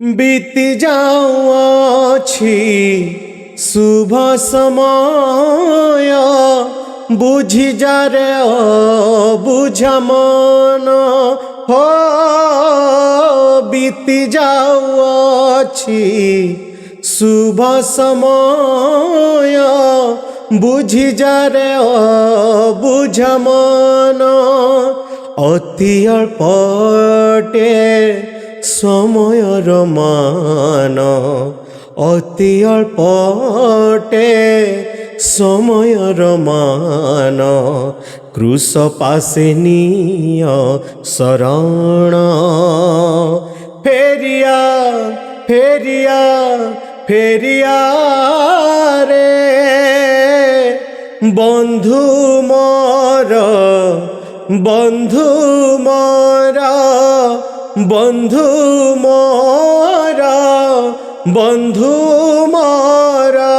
बीती जाउछि शुभ समय बुझि जा रे बुझ मन हो बीती जाउछि शुभ समय बुझि जा रे बुझ मन অতি অল্পটে সময়ের মান অতি অল্পটে সময়ের মান ক্রুশ পাশে নিয় শরণ ফেরিয়া ফেরিয়া ফেরিয়া রে বন্ধু মোর বন্ধু মোরা বন্ধু মোরা বন্ধু মোরা।